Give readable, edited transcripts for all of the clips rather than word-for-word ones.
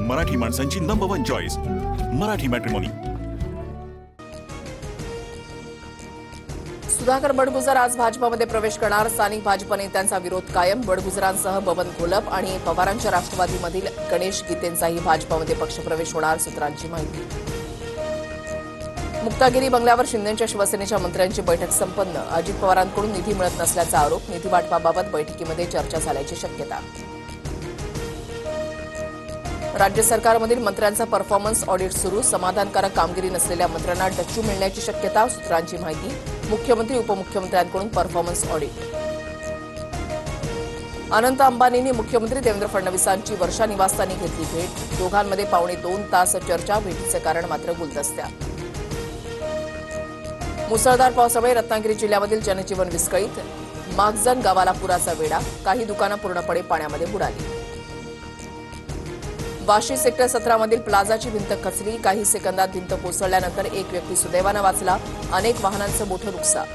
मराठी माणसांची number 1 choice Marathi matrimony. Sudhakar Badgujar आज भाजपमध्ये प्रवेश करणार। स्थानिक भाजप नेत्यांचा विरोध कायम। बडगुजरांसह बबन घोलप आणि पवारांच्या राष्ट्रवादीमधील गणेश गीतेंचाही भाजपमध्ये पक्षप्रवेश होणार, सूत्रांची माहिती। मुक्तागिरी बंगल्यावर शिंदेच्या शिवसेनेच्या मंत्र्यांची बैठक संपन्न। अजित पवारांकडून निधी मिळत नसल्याचा आरोप। निधी वाटपाबाबत बैठकीमध्ये चर्चा झाल्याची शक्यता। राज्य सरकारमधील मंत्र्यांचा परफॉर्मन्स ऑडिट सुरू। समाधानकारक कामगिरी नसलेल्या मंत्र्यांना डच्चू मिळण्याची शक्यता, सूत्रांची माहिती। मुख्यमंत्री उपमुख्यमंत्र्यांकडून परफॉर्मन्स ऑडिट। अनंत अंबानींनी मुख्यमंत्री देवेंद्र फडणवीसांची वर्षा निवासस्थानी घेतली भेट। दोघांमध्ये पावणे 2 तास चर्चा। भेटीचे कारण मात्र गुलदस्त्या। मुसळधार पावसामुळे रत्नागिरी जिल्ह्यामधील जनजीवन विस्कळीत। मागजन गावाला पुराचा वेढा। काही दुकानं पूर्णपणे पाण्यामध्ये बुडाली। वाशी सेक्टर 17 मधील प्लाझाची भिंत खचली। काही सेकंदात भिंत कोसळल्यानंतर एक व्यक्ती सुदैवानं वाचला। अनेक वाहनांचं मोठं नुकसान।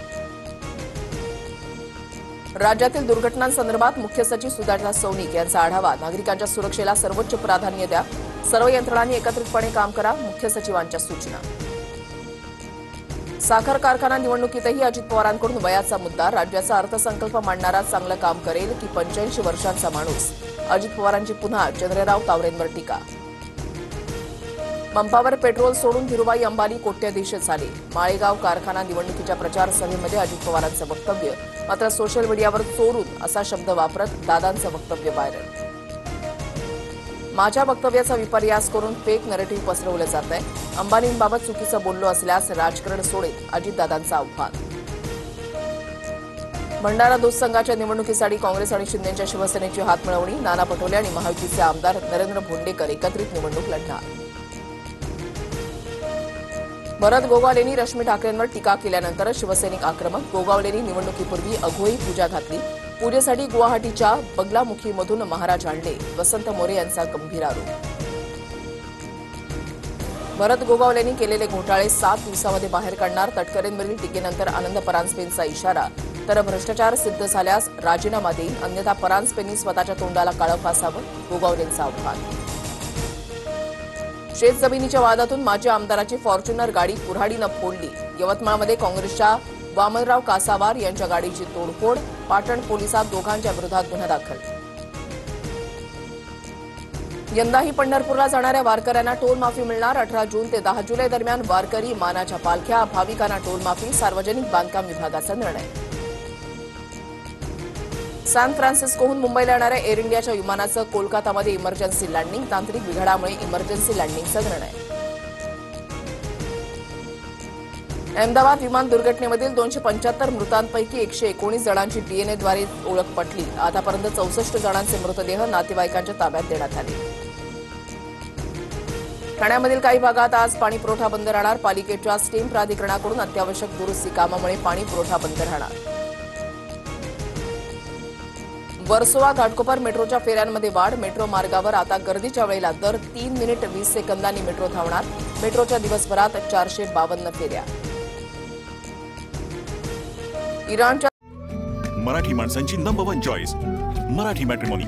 राज्यातील दुर्घटनांसंदर्भात मुख्य सचिव सुधाकर सौनिक यांचा आढावा। नागरिकांच्या सुरक्षेला सर्वोच्च प्राधान्य द्या। सर्व यंत्रणांनी एकत्रितपणे काम करा, मुख्य सचिवांच्या सूचना। साखर कारखाना निवडणुकीतही अजित पवारांकडून वयाचा मुद्दा। राज्याचा अर्थसंकल्प मांडणारा चांगलं काम करेल की 85 वर्षांचा माणूस। अजित पवारांची पुन्हा चंद्रराव तावरेंवर टीका। पंपावर पेट्रोल सोडून धीरुभाई अंबानी कोट्याधीश झाले। माळेगाव कारखाना निवडणुकीच्या प्रचार सभेमध्ये अजित पवारांचं वक्तव्य। मात्र सोशल मीडियावर चोरून असा शब्द वापरत दादांचं वक्तव्य व्हायरल। माझ्या वक्तव्याचा विपर्यास करून फेक नरेटिव्ह पसरवलं जात आहे। अंबानींबाबत चुकीचं बोललो असल्यास राजकारण सोडेल, अजितदादांचं आव्हान। भंडारा दूध संघाच्या निवडणुकीसाठी काँग्रेस आणि शिंदेच्या शिवसेनेची हातमिळवणी। नाना पटोले आणि महायुतीचे आमदार नरेंद्र भोंडेकर एकत्रित निवडणूक लढणार। भरत गोगावलेंनी रश्मी ठाकरेंवर टीका केल्यानंतर शिवसैनिक आक्रमक। गोगावलेंनी निवडणुकीपूर्वी अघोई पूजा घातली। पूजेसाठी गुवाहाटीच्या बगलामुखीमधून महाराज आणले। वसंत मोरे यांचा गंभीर आरोप। भरत गोगावलेंनी केलेले घोटाळे 7 दिवसामध्ये बाहेर काढणार। तटकरेंवरील टीकेनंतर आनंद परांजपेंचा इशारा। तर भ्रष्टाचार सिद्ध झाल्यास राजीनामा देईल, अन्यथा परांजपेंनी स्वतःच्या तोंडाला काळं फासावं, गोगावलेंचं आव्हान। शेतजमिनीच्या वादातून माजी आमदाराची फॉर्च्युनर गाडी कुऱ्हाडीनं फोडली। यवतमाळमध्ये काँग्रेसच्या वामनराव कासावार यांच्या गाडीची तोडफोड। पाटण पोलिसात दोघांच्या विरोधात गुन्हा दाखल। यंदाही पंढरपूरला जाणाऱ्या वारकऱ्यांना टोल माफी मिळणार। 18 जून ते 10 जुलै दरम्यान वारकरी, मानाच्या पालख्या, भाविकांना टोल माफी। सार्वजनिक बांधकाम विभागाचा निर्णय। सॅन फ्रान्सिस्कोहून मुंबईला येणाऱ्या एअर इंडियाच्या विमानाचं कोलकातामध्ये इमर्जन्सी लँडिंग। तांत्रिक बिघाडामुळे इमर्जन्सी लँडिंगचा निर्णय। अहमदाबाद विमान दुर्घटनेमधील 275 मृतांपैकी 119 जणांची डीएनएद्वारे ओळख पटली। आतापर्यंत 64 जणांचे मृतदेह नातेवाईकांच्या ताब्यात देण्यात आले। ठाण्यामधील काही भागात आज पाणी पुरवठा बंद राहणार। पालिकेच्या स्टीम प्राधिकरणाकडून अत्यावश्यक दुरुस्ती कामामुळे पाणी पुरवठा बंद राहणार। वर्सोवा घाटकोपर मेट्रोच्या फेऱ्यांमध्ये वाढ। मेट्रो मार्गावर आता गर्दीच्या वेळेला दर 3 मिनिट 20 सेकंदांनी मेट्रो धावणार। मेट्रोच्या दिवसभरात 452 फेऱ्या। इराणच्या मराठी माणसांची नंबर 1 चॉईस मराठी मॅट्रिमोनी।